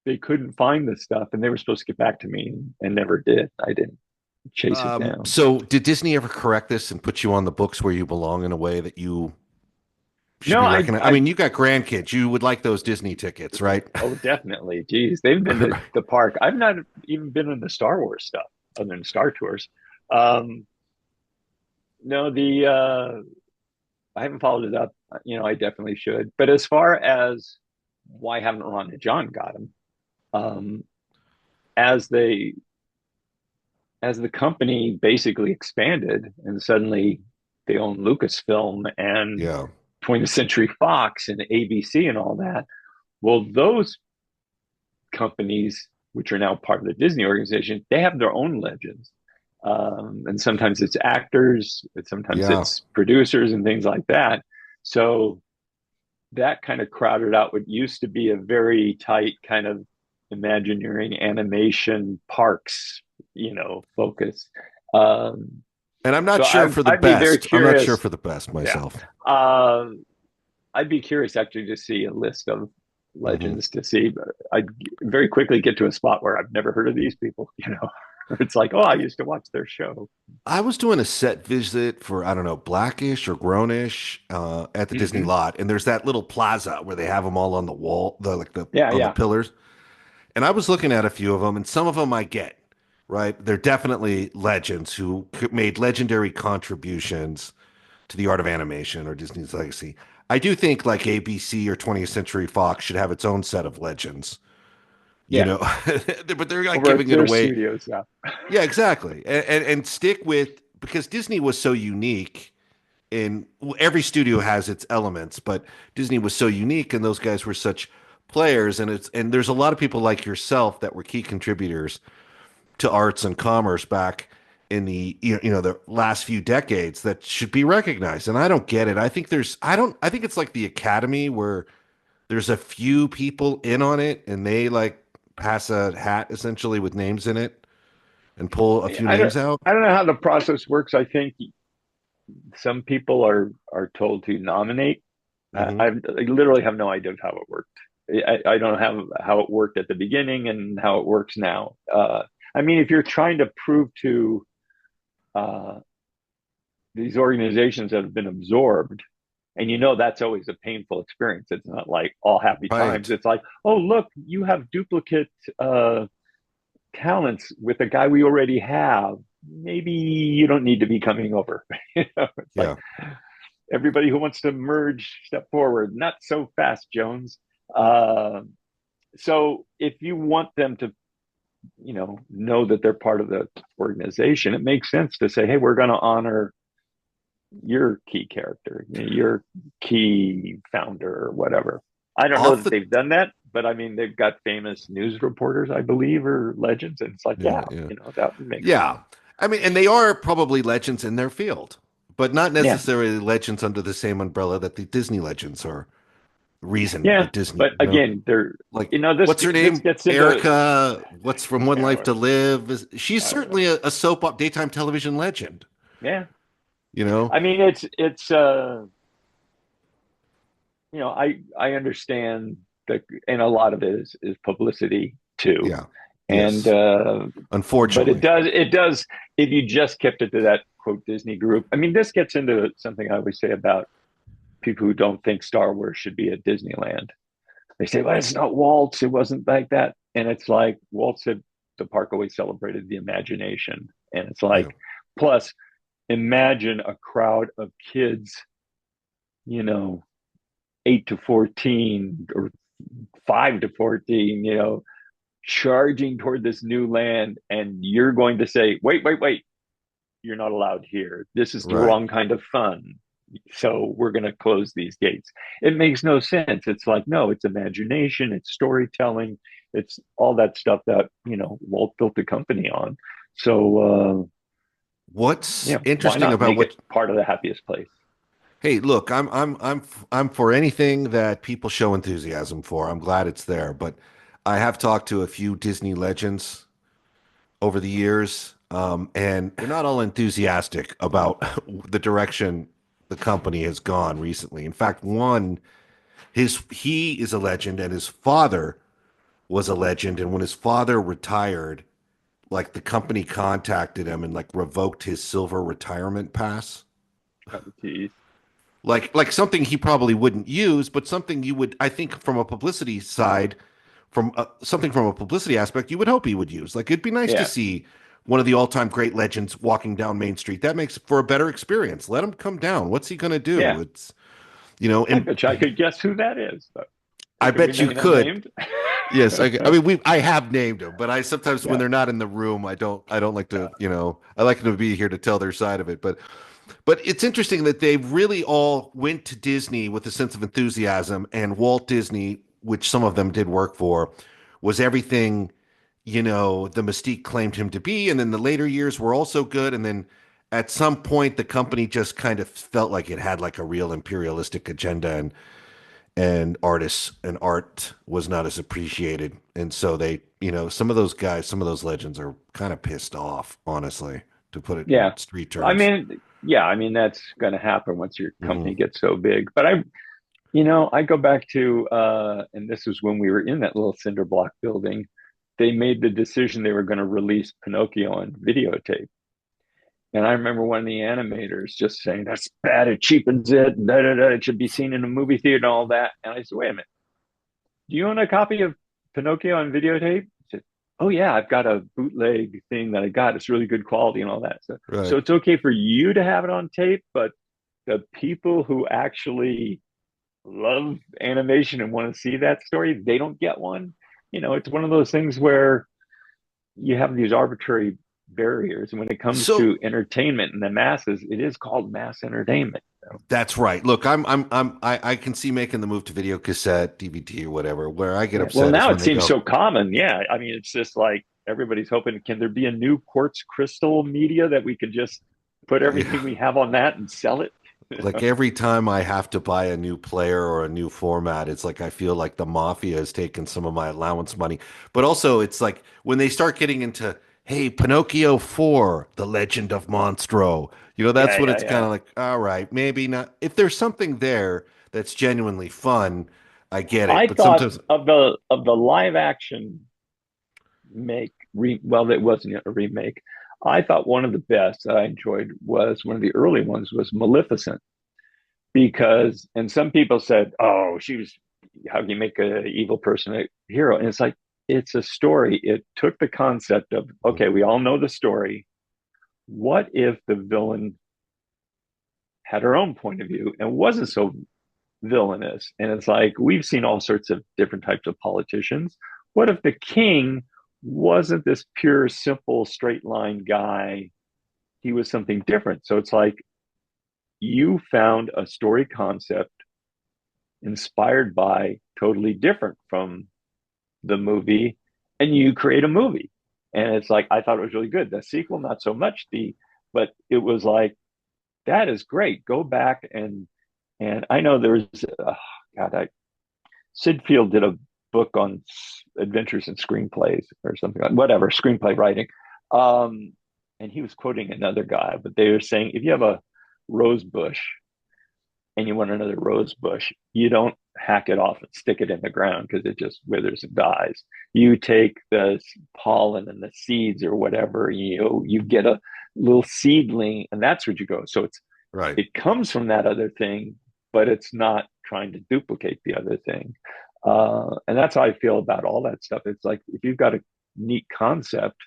They couldn't find this stuff, and they were supposed to get back to me and never did. I didn't chase it down. So did Disney ever correct this and put you on the books where you belong in a way that you should be recognized? I mean, you got grandkids. You would like those Disney tickets, right? Oh, definitely. Geez, they've been to the park. I've not even been in the Star Wars stuff other than Star Tours. No, I haven't followed it up. I definitely should. But as far as why haven't Ron and John got them? As the company basically expanded, and suddenly they own Lucasfilm and 20th Century Fox and ABC and all that. Well, those companies, which are now part of the Disney organization, they have their own legends. And sometimes it's actors, sometimes it's producers and things like that. So that kind of crowded out what used to be a very tight kind of Imagineering animation parks, focus. And I'm not sure for the best. I'm not sure for the best myself. Yeah. I'd be curious actually to see a list of legends to see, but I'd very quickly get to a spot where I've never heard of these people, It's like, oh, I used to watch their show. I was doing a set visit for, I don't know, Blackish or Grownish at the Disney lot. And there's that little plaza where they have them all on the wall, the pillars. And I was looking at a few of them, and some of them I get, right? They're definitely legends who made legendary contributions to the art of animation or Disney's legacy. I do think like ABC or 20th Century Fox should have its own set of legends. But they're like giving it away. Studios, yeah, exactly. And stick with, because Disney was so unique, and every studio has its elements, but Disney was so unique, and those guys were such players, and there's a lot of people like yourself that were key contributors to arts and commerce back in the the last few decades that should be recognized. And I don't get it. I think it's like the Academy, where there's a few people in on it and they like pass a hat essentially with names in it. and pull a few names out? I don't know how the process works. I think some people are told to nominate. I literally have no idea how it worked. I don't have how it worked at the beginning and how it works now. I mean, if you're trying to prove to these organizations that have been absorbed, and that's always a painful experience. It's not like all happy times. It's like, oh, look, you have duplicate talents with a guy we already have. Maybe you don't need to be coming over. Like everybody who wants to merge, step forward. Not so fast, Jones. So if you want them to, know that they're part of the organization, it makes sense to say, hey, we're going to honor your key character, your key founder or whatever. I don't know that they've done that, but I mean, they've got famous news reporters, I believe, or legends. And it's like, that makes sense. I mean, and they are probably legends in their field, but not necessarily legends under the same umbrella that the Disney legends are. Disney. But again, they're like, what's her name? Erica. What's from One Life to Live? She's certainly a soap up daytime television legend. Yeah. I mean, it's I understand that, and a lot of it is publicity too. Yeah. And unfortunately, but it does if you just kept it to that quote Disney group. I mean, this gets into something I always say about people who don't think Star Wars should be at Disneyland. They say, well, it's not Walt's. It wasn't like that. And it's like, Walt said the park always celebrated the imagination. And it's like, plus imagine a crowd of kids, 8 to 14 or 5 to 14, charging toward this new land. And you're going to say, wait, you're not allowed here. This is the wrong kind of fun. So we're going to close these gates. It makes no sense. It's like, no, it's imagination, it's storytelling, it's all that stuff that, Walt built the company on. So what's interesting about what part of the happiest place? Hey, look, I'm for anything that people show enthusiasm for. I'm glad it's there, but I have talked to a few Disney legends over the years, and they're not all enthusiastic about the direction the company has gone recently. In fact, he is a legend, and his father was a legend. And when his father retired, like the company contacted him and like revoked his silver retirement pass. Like something he probably wouldn't use, but something you would, I think, from a publicity side, from a publicity aspect, you would hope he would use. Like, it'd be nice to see one of the all-time great legends walking down Main Street. That makes for a better experience. Let him come down. What's he going to do? Yeah. It's, and I bet you I could guess who that is. But I bet you could. Yes, I mean, I have named them, but I sometimes when they're not in the room, I don't like to, I like them to be here to tell their side of it. But it's interesting that they really all went to Disney with a sense of enthusiasm, and Walt Disney, which some of them did work for, was everything, the mystique claimed him to be. And then the later years were also good. And then at some point, the company just kind of felt like it had like a real imperialistic agenda, and artists and art was not as appreciated. And so they, some of those guys, some of those legends are kind of pissed off, honestly, to put it in street terms. I mean, that's going to happen once your company gets so big. But I go back to, and this was when we were in that little cinder block building, they made the decision they were going to release Pinocchio on videotape. And I remember one of the animators just saying, that's bad, it cheapens it, it should be seen in a movie theater and all that. And I said, wait a minute, do you own a copy of Pinocchio on videotape? He said, oh yeah, I've got a bootleg thing that I got. It's really good quality and all that. So it's okay for you to have it on tape, but the people who actually love animation and want to see that story, they don't get one. It's one of those things where you have these arbitrary barriers, and when it comes to entertainment and the masses, it is called mass entertainment. That's right. Look, I can see making the move to video cassette, DVD, or whatever. Where I get upset. Well, now it seems so common. Yeah, I mean, it's just like everybody's hoping. Can there be a new quartz crystal media that we could just put everything we have on that and sell it? Like every time I have to buy a new player or a new format, it's like I feel like the mafia has taken some of my allowance money. But also, it's like when they start getting into hey, Pinocchio 4, The Legend of Monstro. That's what it's kind Yeah. of like, all right, maybe not. If there's something there that's genuinely fun, I get it. I But thought sometimes, of the live action well, it wasn't a remake. I thought one of the best that I enjoyed was one of the early ones was Maleficent, because and some people said, "Oh, she was how can you make an evil person a hero?" And it's like it's a story. It took the concept of, okay, we all know the story. What if the villain had her own point of view and wasn't so villainous? And it's like we've seen all sorts of different types of politicians. What if the king wasn't this pure, simple, straight line guy? He was something different. So it's like you found a story concept inspired by totally different from the movie, and you create a movie. And it's like I thought it was really good. The sequel, not so much. But it was like that is great. Go back and I know there was Sid Field did a book on adventures in screenplays or something like whatever screenplay writing, um, and he was quoting another guy, but they were saying if you have a rose bush and you want another rose bush, you don't hack it off and stick it in the ground because it just withers and dies. You take the pollen and the seeds or whatever, you get a little seedling, and that's what you go. So right. it comes from that other thing, but it's not trying to duplicate the other thing. And that's how I feel about all that stuff. It's like if you've got a neat concept,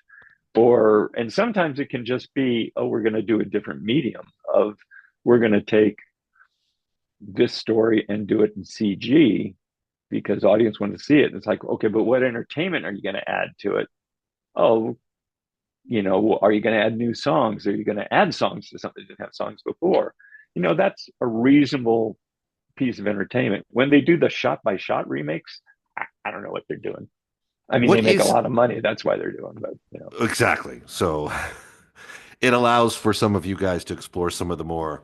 and sometimes it can just be, oh, we're going to do a different medium of, we're going to take this story and do it in CG because audience want to see it. And it's like, okay, but what entertainment are you going to add to it? Oh, are you going to add new songs? Are you going to add songs to something that didn't have songs before? That's a reasonable piece of entertainment. When they do the shot by shot remakes, I don't know what they're doing. I mean, they make a lot of money. That's why they're doing, but Exactly. So it allows for some of you guys to explore some of the more,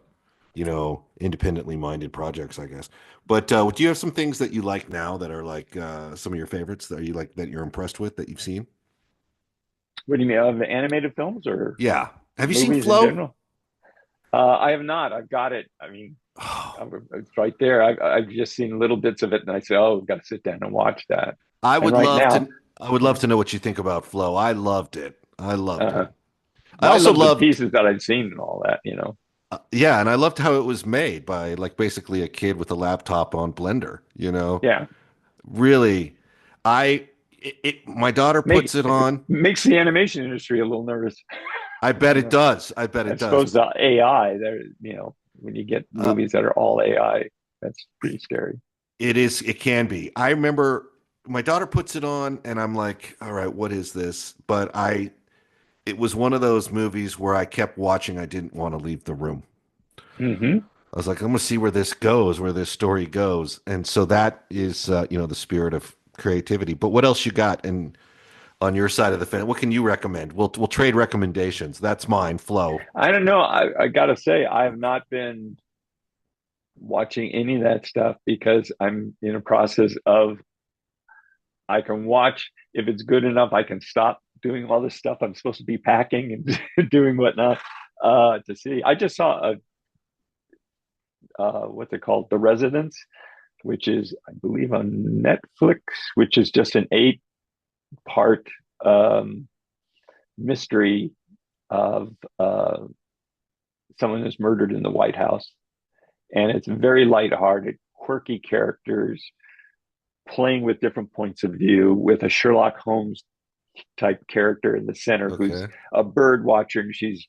independently minded projects, I guess. But do you have some things that you like now that are like some of your favorites that you like that you're impressed with that you've seen? What do you mean, of the animated films or Yeah. Have you seen movies in Flow? general? I have not. I've got it. I mean, it's right there. I've just seen little bits of it, and I say, "Oh, we've got to sit down and watch that." I would right love now, to. I would love to know what you think about Flow. I loved it. I loved it. Well, I also love the loved pieces that I've seen and all that. yeah, and I loved how it was made by like basically a kid with a laptop on Blender. Yeah, Really, my daughter puts it on. Makes the animation industry a little nervous. I bet it does. I bet it does. I suppose the AI there, when you get movies that are all AI, that's pretty scary. It is. It can be. I remember my daughter puts it on, and I'm like, "All right, what is this?" But it was one of those movies where I kept watching. I didn't want to leave the room. Mm-hmm. I was like, I'm going to see where this goes, where this story goes. And so that is, the spirit of creativity. But what else you got on your side of the fence? What can you recommend? We'll trade recommendations. That's mine, Flow. I don't know. I got to say, I have not been watching any of that stuff because I'm in a process of, I can watch. If it's good enough, I can stop doing all this stuff I'm supposed to be packing and doing whatnot to see. I just saw what's it called? The Residence, which is, I believe, on Netflix, which is just an 8-part mystery of someone who's murdered in the White House. And it's very lighthearted, quirky characters playing with different points of view with a Sherlock Holmes type character in the center who's a bird watcher, and she's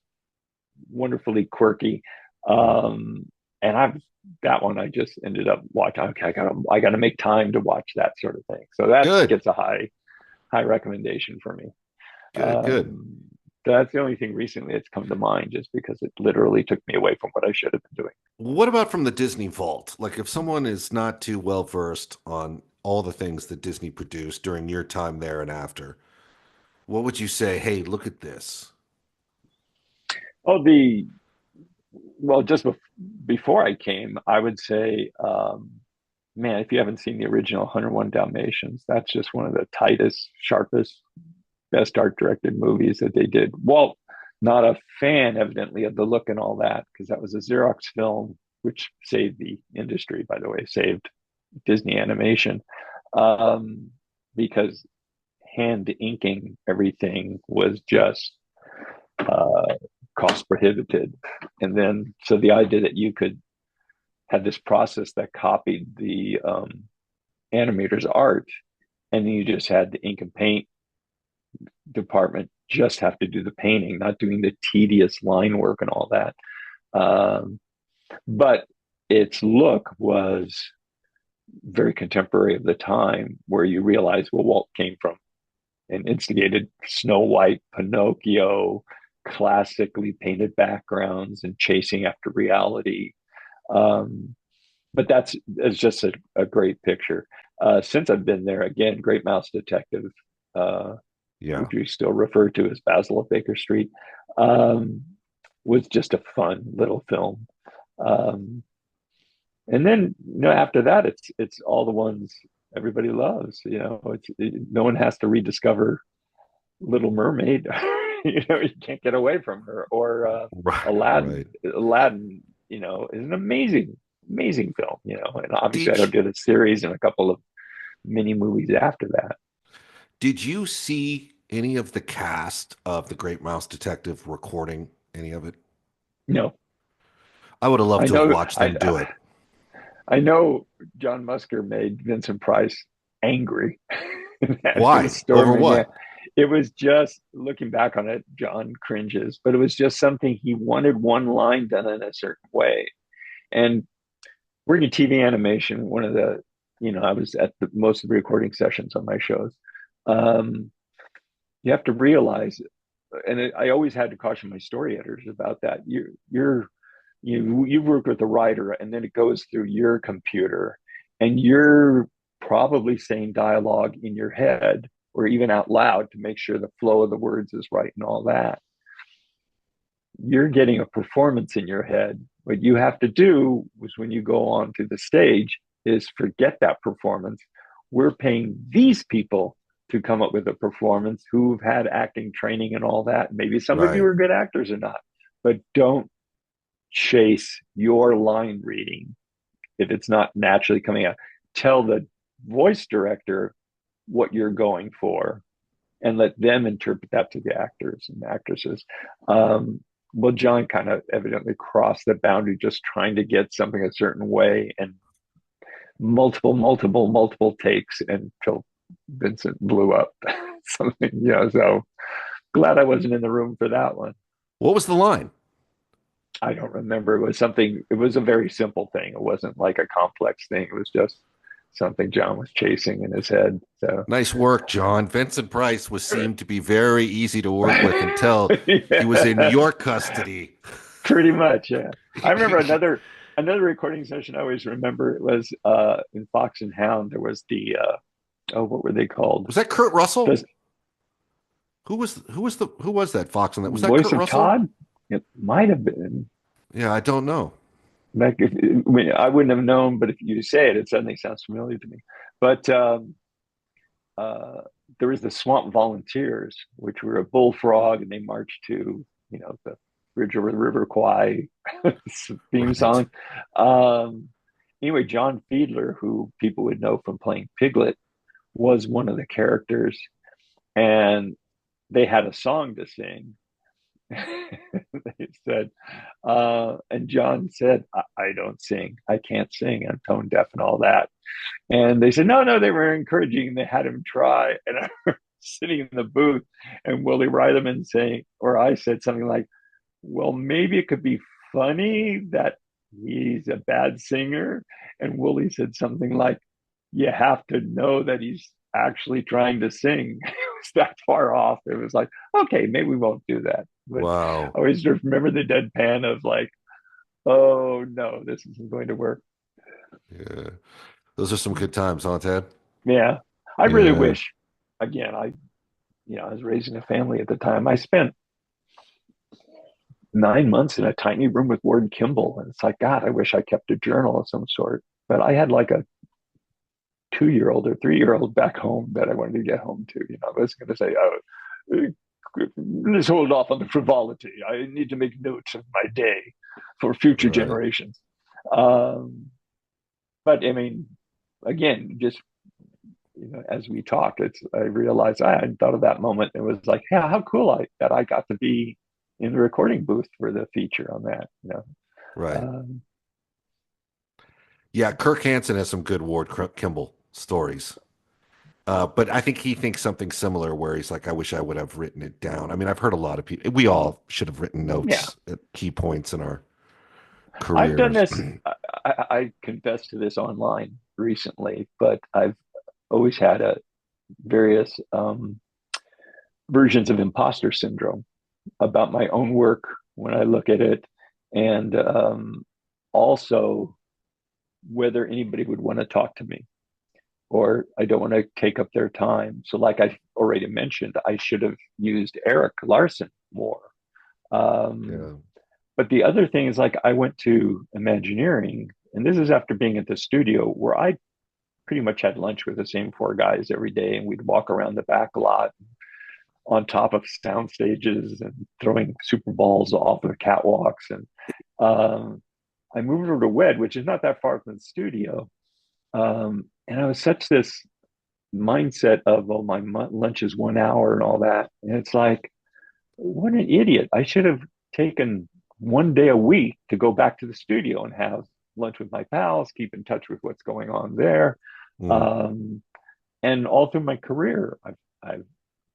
wonderfully quirky. And that one I just ended up watching. Okay, I gotta make time to watch that sort of thing. So that gets a high recommendation for me. Good. That's the only thing recently that's come to mind, just because it literally took me away from what I should have been doing. What about from the Disney vault? Like if someone is not too well versed on all the things that Disney produced during your time there and after, what would you say? Hey, look at this. Oh, just before I came, I would say, man, if you haven't seen the original 101 Dalmatians, that's just one of the tightest, sharpest best art directed movies that they did. Walt, not a fan, evidently, of the look and all that, because that was a Xerox film, which saved the industry, by the way, saved Disney animation, because hand inking everything was just cost prohibitive. And then, so the idea that you could have this process that copied the animator's art, and then you just had the ink and paint department just have to do the painting, not doing the tedious line work and all that. But its look was very contemporary of the time, where you realize, well, Walt came from and instigated Snow White, Pinocchio, classically painted backgrounds and chasing after reality. But that's just a great picture. Since I've been there, again, Great Mouse Detective, which we still refer to as Basil of Baker Street, was just a fun little film. And then, after that, it's all the ones everybody loves. No one has to rediscover Little Mermaid. You can't get away from her. Or Aladdin. Right. Aladdin, is an amazing film. And obviously I did a series and a couple of mini movies after that. Did you see any of the cast of The Great Mouse Detective recording any of it? No. I would have loved to have watched them do it. I know John Musker made Vincent Price angry. Why? Over what? It was just, looking back on it, John cringes, but it was just something he wanted one line done in a certain way. And working in TV animation, one of the, I was at most of the recording sessions on my shows. You have to realize, and I always had to caution my story editors about that. You work with the writer, and then it goes through your computer, and you're probably saying dialogue in your head or even out loud to make sure the flow of the words is right and all that. You're getting a performance in your head. What you have to do is, when you go on to the stage, is forget that performance. We're paying these people to come up with a performance who've had acting training and all that. Maybe some of you are good actors or not, but don't chase your line reading if it's not naturally coming out. Tell the voice director what you're going for and let them interpret that to the actors and actresses. Well, John kind of evidently crossed the boundary, just trying to get something a certain way, and multiple takes until Vincent blew up. Something, so glad I wasn't in the room for that one. What was the line? I don't remember. It was a very simple thing. It wasn't like a complex thing. It was just something John was chasing in his head. So nice work, John. Vincent Price seemed to be very easy to work with until he was in your custody. Pretty much, yeah. I remember another recording session I always remember. It was in Fox and Hound. There was the what were they called? Was that Kurt Russell? Who was that Fox and that? Was that Voice Kurt of Russell? Todd? It might have been. Yeah, I don't know. I wouldn't have known, but if you say it, it suddenly sounds familiar to me. But there was the Swamp Volunteers, which were a bullfrog, and they marched to, the Bridge over the River Kwai theme song. Anyway, John Fiedler, who people would know from playing Piglet, was one of the characters, and they had a song to sing. They said, and John said, I don't sing. I can't sing. I'm tone deaf and all that. And they said, no, they were encouraging, and they had him try. And I was sitting in the booth, and Willie Reitherman I said something like, well, maybe it could be funny that he's a bad singer. And Willie said something like, you have to know that he's actually trying to sing. It was that far off. It was like, okay, maybe we won't do that. But wow. I always remember the deadpan of like, oh no, this isn't going to work. Yeah. Those are some good times, huh, Ted? Yeah. I really wish, again, I was raising a family at the time. I spent 9 months in a tiny room with Ward Kimball. And it's like, God, I wish I kept a journal of some sort. But I had like a 2-year-old or 3-year-old back home that I wanted to get home to. I was going to say, oh, let's hold off on the frivolity. I need to make notes of my day for future generations. But I mean, again, just as we talk, I realized I hadn't thought of that moment. It was like, yeah, how cool that I got to be in the recording booth for the feature on that. Right. Yeah, Kirk Hansen has some good Ward Kimball stories. But I think he thinks something similar where he's like, I wish I would have written it down. I mean, I've heard a lot of people, we all should have written notes at key points in our careers. I've done this. I confess to this online recently, but I've always had various versions of imposter syndrome about my own work when I look at it, and also whether anybody would want to talk to me, or I don't want to take up their time. So like I already mentioned, I should have used Eric Larson more. But the other thing is, like, I went to Imagineering, and this is after being at the studio where I pretty much had lunch with the same four guys every day, and we'd walk around the back lot on top of sound stages and throwing super balls off of the catwalks. And I moved over to WED, which is not that far from the studio. And I was such this mindset of, oh, my lunch is 1 hour and all that. And it's like, what an idiot. I should have taken 1 day a week to go back to the studio and have lunch with my pals, keep in touch with what's going on there. And all through my career, I've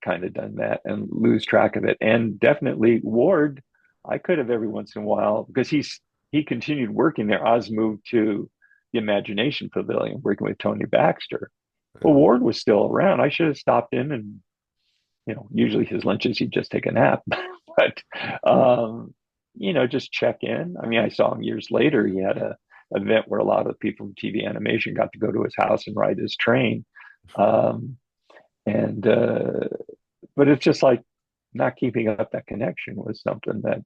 kind of done that and lose track of it. And definitely Ward, I could have every once in a while, because he continued working there. I was moved to the Imagination Pavilion working with Tony Baxter. Well, Ward was still around. I should have stopped in, and usually his lunches, he'd just take a nap. But just check in. I mean, I saw him years later. He had a event where a lot of the people from TV animation got to go to his house and ride his train. But it's just like not keeping up that connection was something that,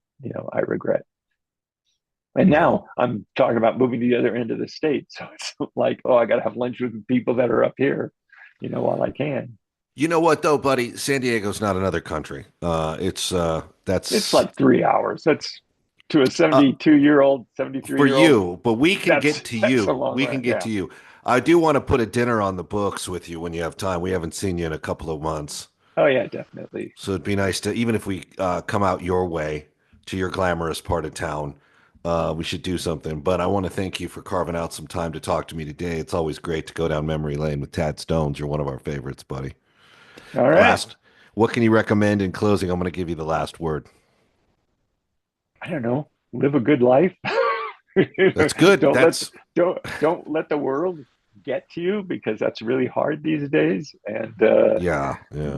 I regret. And now I'm talking about moving to the other end of the state. So it's like, I got to have lunch with the people that are up here, while I can. You know what, though, buddy? San Diego's not another country. It's like 3 hours. That's to a 72-year-old, 73-year-old. For you, but we can get to you. We can get to you. I do want to put a dinner on the books with you when you have time. We haven't seen you in a couple of months. Oh, yeah, definitely. So it'd be nice to, even if we come out your way to your glamorous part of town, we should do something. But I want to thank you for carving out some time to talk to me today. It's always great to go down memory lane with Tad Stones. You're one of our favorites, buddy. All right. What can you recommend in closing? I'm going to give you the last word. I don't know. Live a good life. That's good. Don't let the world get to you, because that's really hard these days. And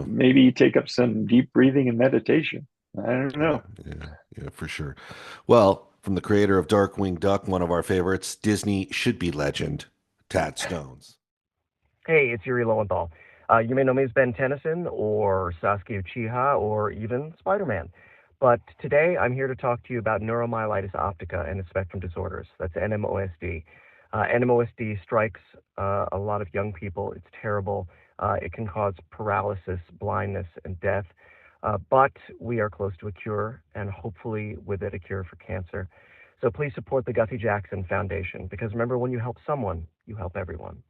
maybe take up some deep breathing and meditation. I don't know. Yeah, for sure. Well, from the creator of Darkwing Duck, one of our favorites, Disney should be legend, Tad Stones. Hey, it's Yuri Lowenthal. You may know me as Ben Tennyson or Saskia Uchiha or even Spider-Man. But today I'm here to talk to you about neuromyelitis optica and its spectrum disorders. That's NMOSD. NMOSD strikes a lot of young people. It's terrible. It can cause paralysis, blindness, and death. But we are close to a cure, and hopefully with it a cure for cancer. So please support the Guthrie Jackson Foundation, because remember, when you help someone, you help everyone.